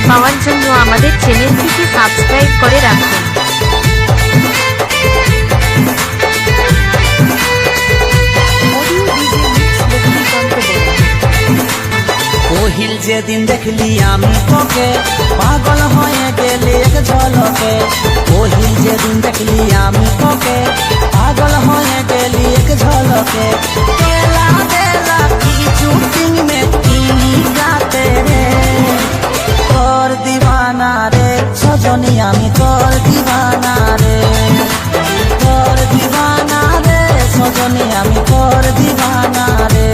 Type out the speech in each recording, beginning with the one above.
পাওয়ার জন্য আমাদের চ্যানেলটিকে সাবস্ক্রাইব করে রাখুন। ওহিল যেদিন দেখলি আমি তোকে পাগল হয়ে গেলি এক ঝলকে। ওহিল যেদিন দেখলি আমি তোকে পাগল হয়ে গেলি এক ঝলকে। কেলা দেলা কি চুটিং মে কি গাতে রে, তোর দিবানা রে সজনী আমি তোর দিবানা রে, তোর দিবানা রে সজনী আমি তোর দিবানা রে।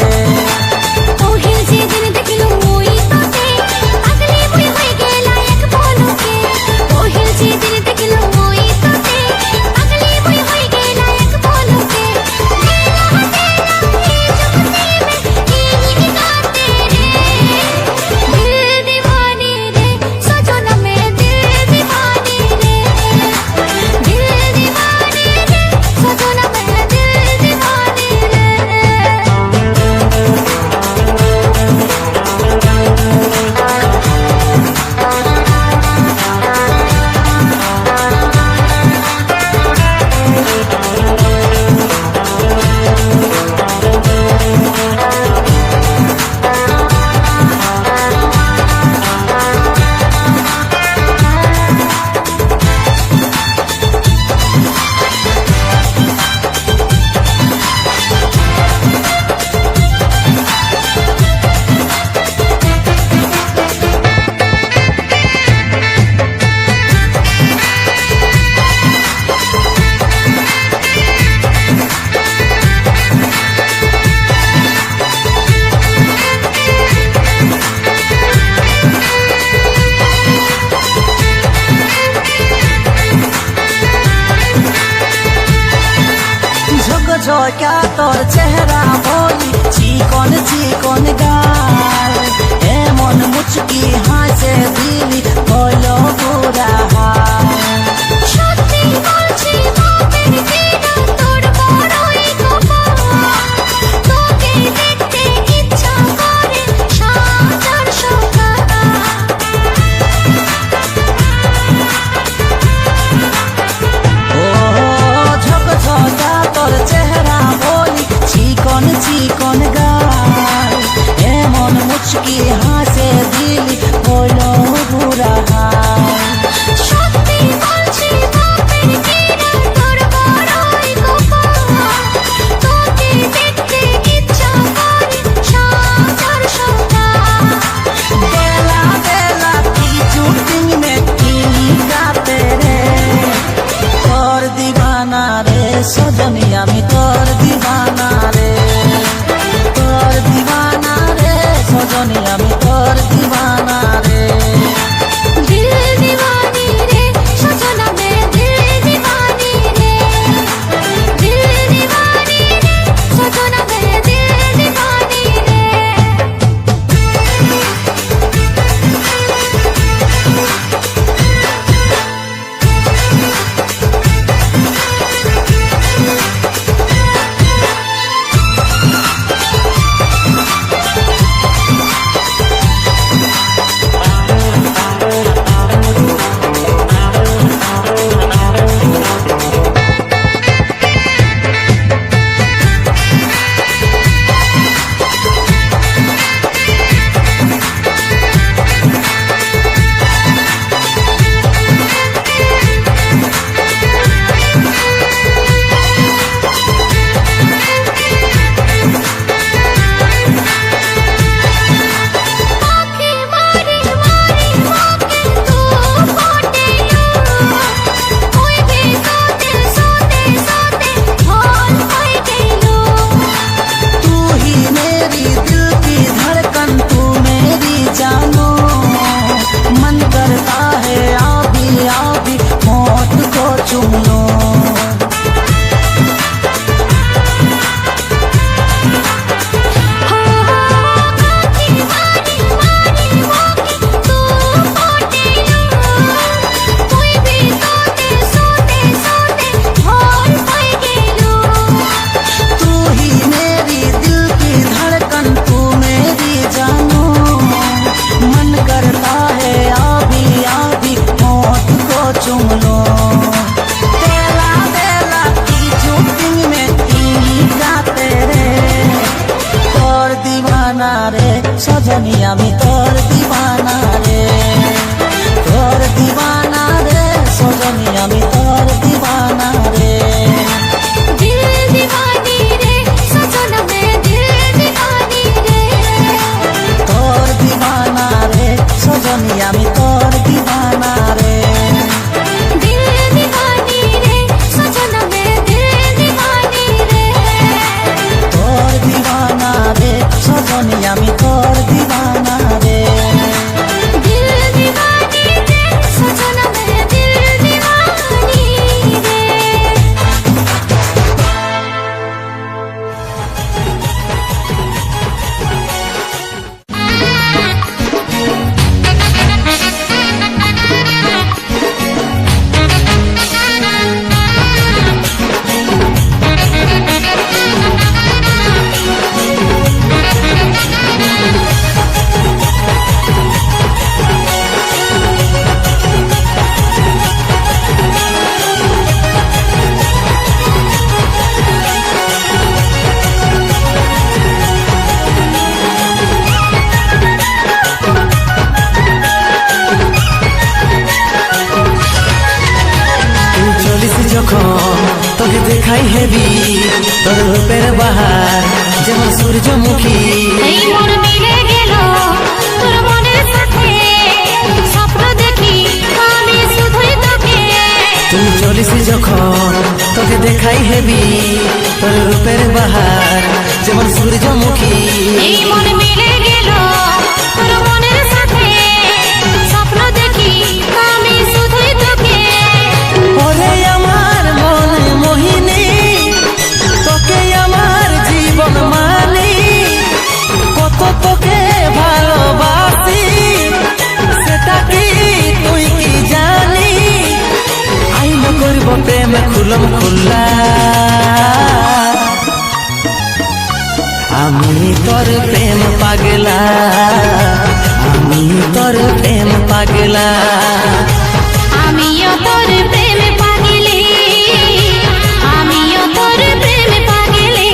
ঝকা তোর চেহারা বলি চিকন চিকন গাল, এমন মুচকি হাসে দিলি হইল পুরা হাল। সত্যি বলছি বাপের কিনা তোর বড়ই কপাল, তোকে দেখতে ইচ্ছা করে সাজার সকাল। ও ঝক ঝকা তোর চেহারা বলি চিকন চিকন গাল, এমন মুচকি হাসে দিলি দিবানা রে। दिल दीवानी रे सजना मैं दिल दीवानी रे তোর দিবানা রে সজনী আমি তোর দিবানা রে। दिल दीवानी रे सजना मैं दिल दीवानी रे তুই চলিস যখন তোকে দেখাই হেবি তোর রূপের বাহার যেমন সূর্যমুখী। এই মন মিলে গেল তোর মনের সাথে স্বপ্ন দেখি আমি শুধুই তোকে তুই চলিস যখন তোকে দেখাই হেবি তোর রূপের বাহার যেমন সূর্যমুখী। এই মন মিলে গেল তোর মনের সাথে স্বপ্ন দেখি আমি শুধুই তোকে ওরে আমার মন মোহিনী তোকে আমার জীবন মানি কত তোকে ভালোবাসি সেটা কি তুই কি জানি আইন করব প্রেম খুলম খুল্লা আমি তোর প্রেম পাগলা আমি তোর প্রেম পাগলা। আমিও তোর প্রেমে পাগলি আমিও তোর প্রেমে পাগলি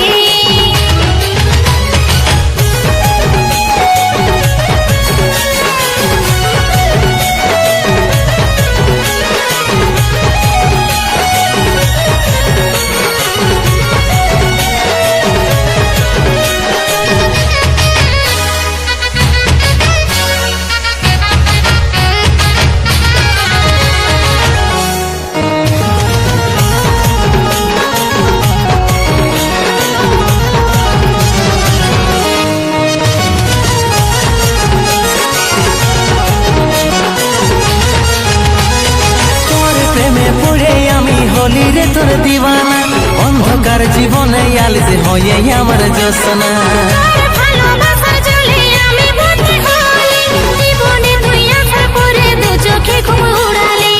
তোর প্রেমে পড়ে আমি হলি রে তোর দিওয়ানা অন্ধকার জীবনে আলসে হয়ে আমার জোসনা। তোর ভালোবাসার জলে আমি বন্দি হই জীবনে তুই আসার পরে দু চোখে ঘুম উড়ালি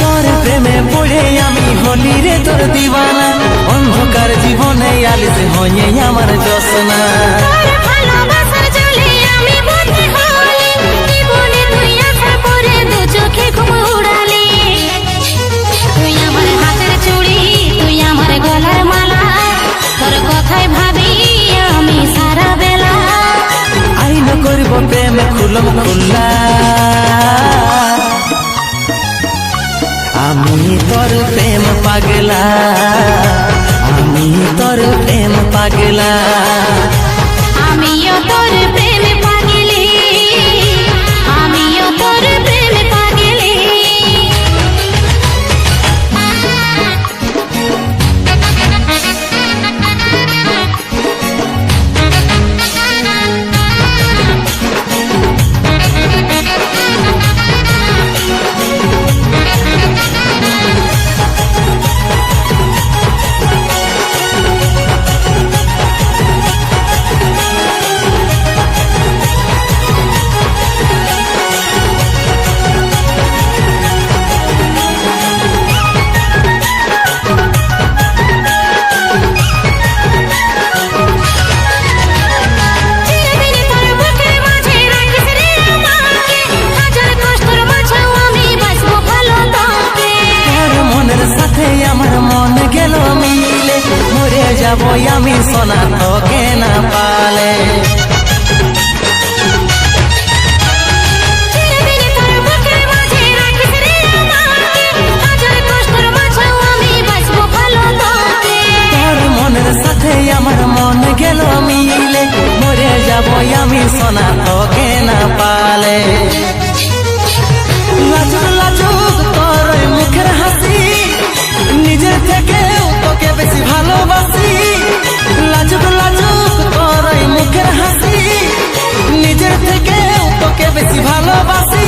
তোর প্রেমে পড়ে আমি হলি রে তোর দিওয়ানা অন্ধকার জীবনে আলসে হয়ে আমার জোসনা। তোর ভালোবাসার জলে আমি বন্দি হই জীবনে তুই আসার পরে দু চোখে ঘুম উড়ালি তুই আমার হাতের চুড়ি তুই আমার গলার মালা তোর কথাই ভাবি আমি সারা বেলা আইন করব প্রেম খুলম খুল্লা আমি তোর প্রেম পাগলা আমি তোর প্রেম পাগলা। আমিও তোর প্রেমে পাগলি আমিও তোর প্রেমে পাগলি ঠকে না পালে। লাজুক লাজুক তোর ওই মুখের হাসি, নিজের থেকেও তোকে বেশি ভালোবাসি। লাজুক লাজুক তোর ওই মুখের হাসি, নিজের থেকেও তোকে বেশি ভালোবাসি।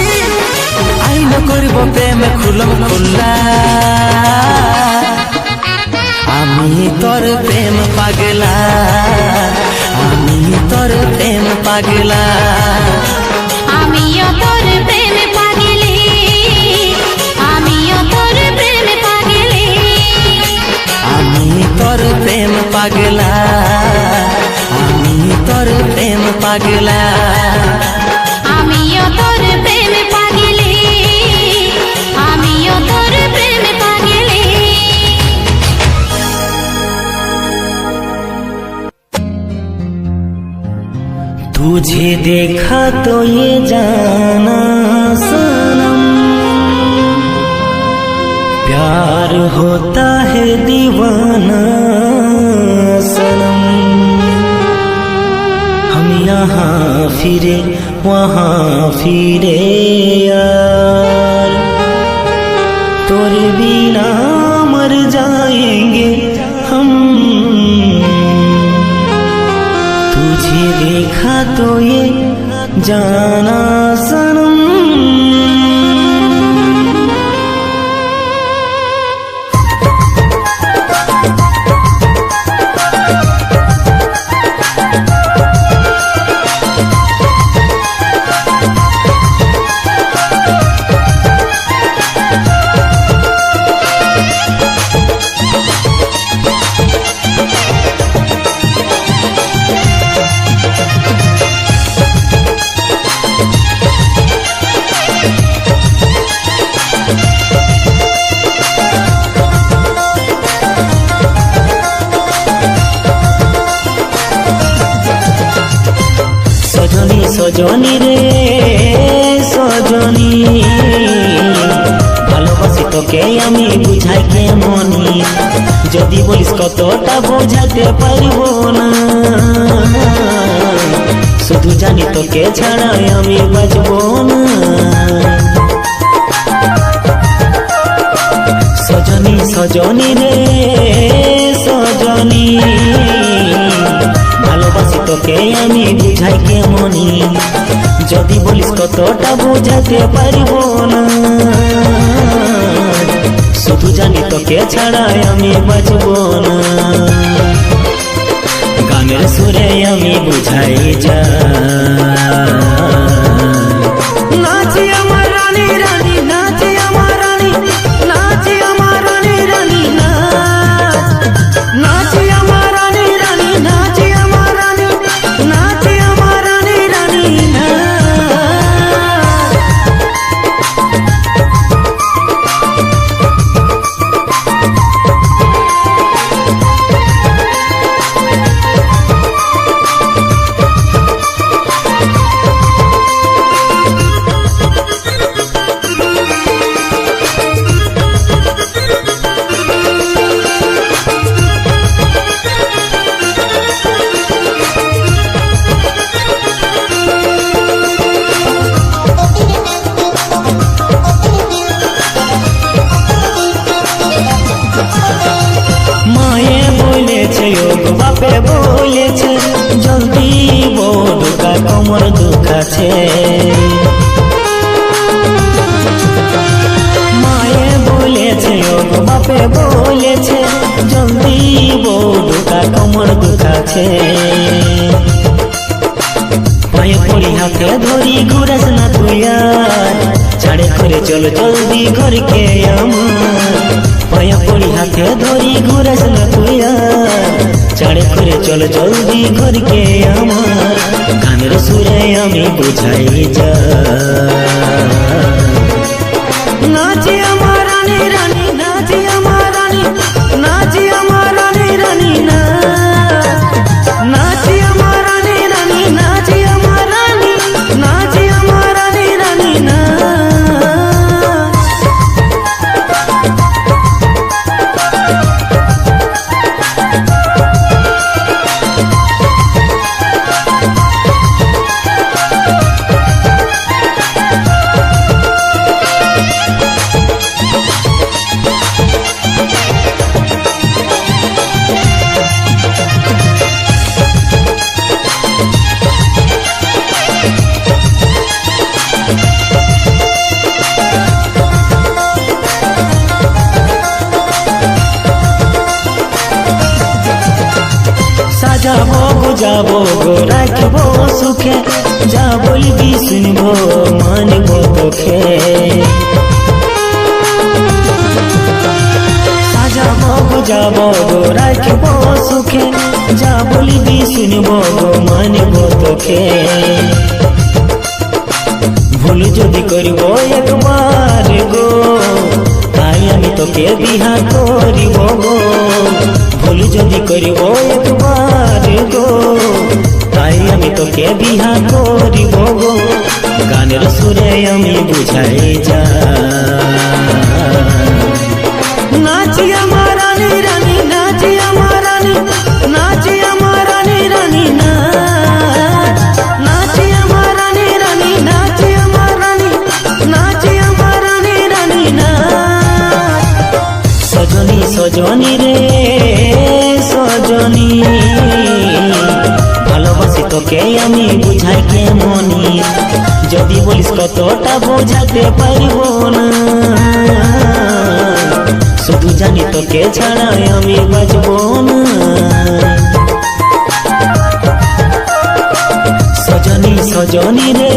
আইন করব প্রেম খুলম খুল্লা, আমি তোর প্রেম পাগলা, আমি তোর প্রেম পাগলা। আমিও তোর প্রেম পাগলি, আমিও তোর প্রেম পাগলি, আমি তোর প্রেম পাগলা, আমি তোর প্রেম পাগলা। আমিও তোর প্রেম পাগলি, আমিও তোর প্রেম পাগলি। तुझे देखा तो ये जाना सनम, प्यार होता है दीवाना सनम। हम यहाँ फिरे वहाँ फिरे यार, तोरे बिना मर जाएंगे हम। तुझे देखा तो ये जाना सनम। সজনী রে সজনী, ভালোবাসি তোকে আমি বুঝাই কেমনি, যদি বলিস কতটা বোঝাতে পারবো না। শুধু জানি তোকে ছাড়া আমি বাঁচবো না। সজনী সজনী রে সজনী, ভালোবাসি তোকে আমি বুঝাই কেমনি, যদি বলিস কতটা বোঝাতে পারবো না। শুধু জানি তোকে ছাড়া আমি বাঁচবো না। গানের সুরে আমি বুঝাই যা, নাচি আমার রানী রানী, নাচি আমার রানী, নাচি আমার রানী রানী, নাচি আমার রানী রানী, নাচি আমার রানী, নাচি আমার রানী রানী। মায়ে বলেছে ও বাপে বলেছে, জলদি বোধকা কোমর দুখাছে। মায়ে বলেছে ও বাপে বলেছে, জলদি বোধকা কোমর দুখাছে। পায়ে পড়ি হাতে ধরি ঘুরাস না তুই আর, ছাড়ে করে চল জলদি ঘরকে আমার। পায়ে পড়ি হাতে ধরি ঘুরাস না তুই আর, ছাড়ে করে চল জলদি ঘরকে আমার। গানের সুরে আমি বুঝাই যা, নাচি আমার রানী রানী, নাচি আমার রানী, নাচি আমার রানী রানী, নাচি আমার রানী রানী, নাচি আমার রানী, নাচি আমার রানী রানী না। যা বলবি শুনব মানব তোকে সাজাবো বুঝাবো রাখব সুখে যা বলবি শুনব মানব তোকে ভুল যদি করব একবার গো তাই আমি তোকে বিহা করিব গো ভুল যদি করব একবার গো তাই আমি তোকে বিহা করিব গো গানের সুরে আমি বুঝাই যা নাচি আমার রানী রানী নাচি আমার রানী নাচি আমার রানী রানী নাচ নাচি আমার রানী রানী নাচি আমার রানী নাচি আমার রানী রানী নাচ সজনী সজনী রে সজনী ভালোবাসি তোকে আমি বুঝাই কেমনি যদি বলিস কতটা বোঝাতে পারব না শুধু জানি তোকে ছাড়া আমি বাঁচব না সজনী সজনী রে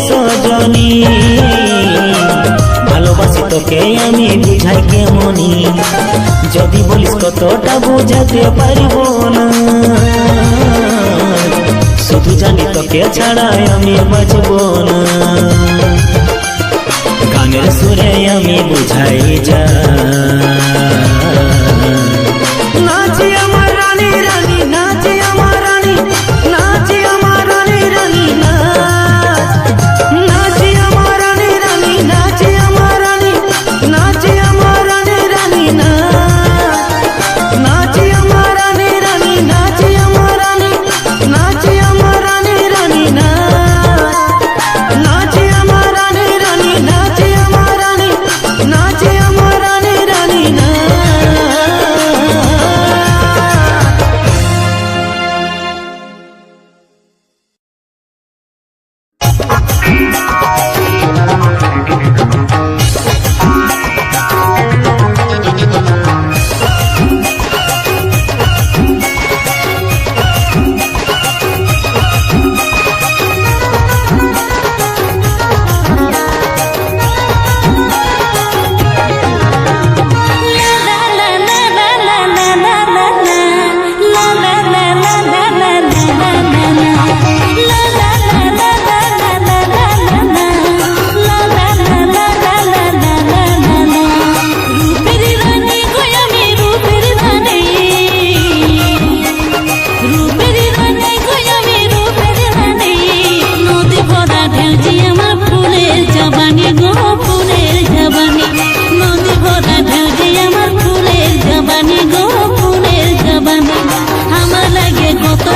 সজনী ভালোবাসি তোকে আমি বুঝাই কেমনি যদি বলিস কতটা বোঝাতে পারব না শুধু জানি তোকে ছাড়া আমি বাঁচব না গানের সুরে আমি বুঝাই যা নাচি আমার রানী রানী নাচি আমার রানী নাচি আমার রানী রানী নাচি আমার রানী রানী নাচি আমার রানী নাচি আমার রানী রানী নাচি আমার রানী রানী নাচি আমার রানী নাচি আমার রানী রানী নাচি আমার রানী রানী নাচি আমার রানী নাচি আমার রানী রানী না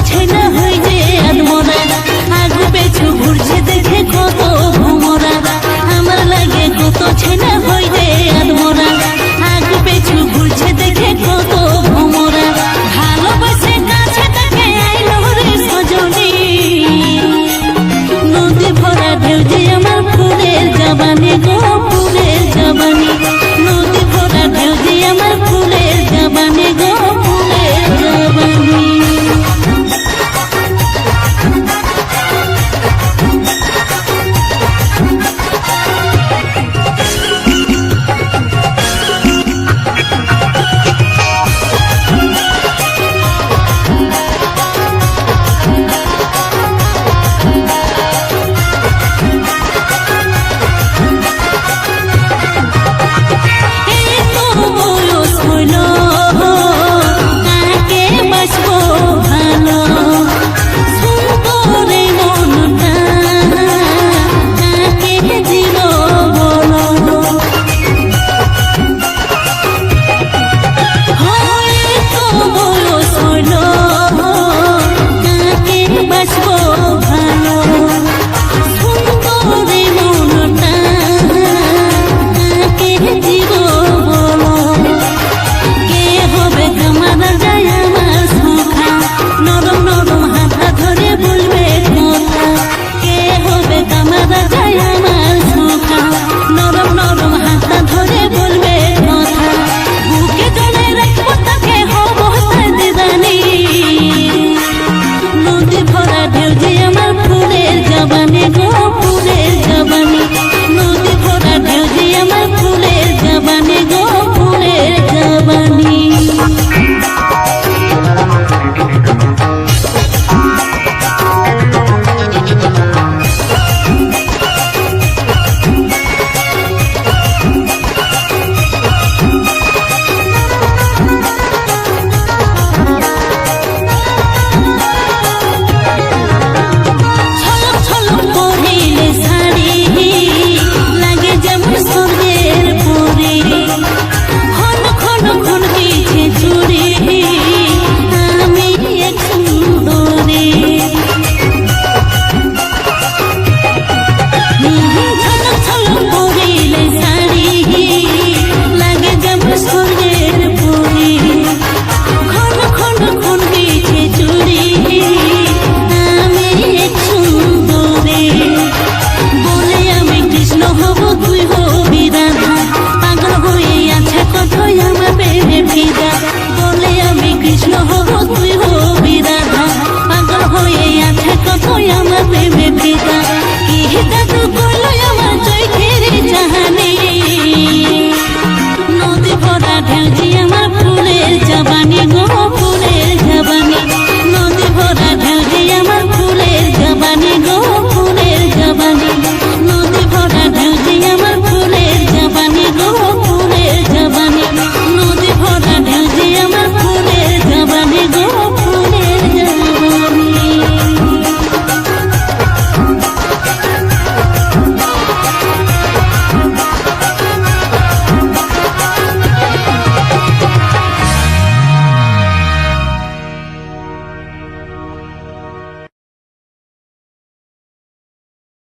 छेना है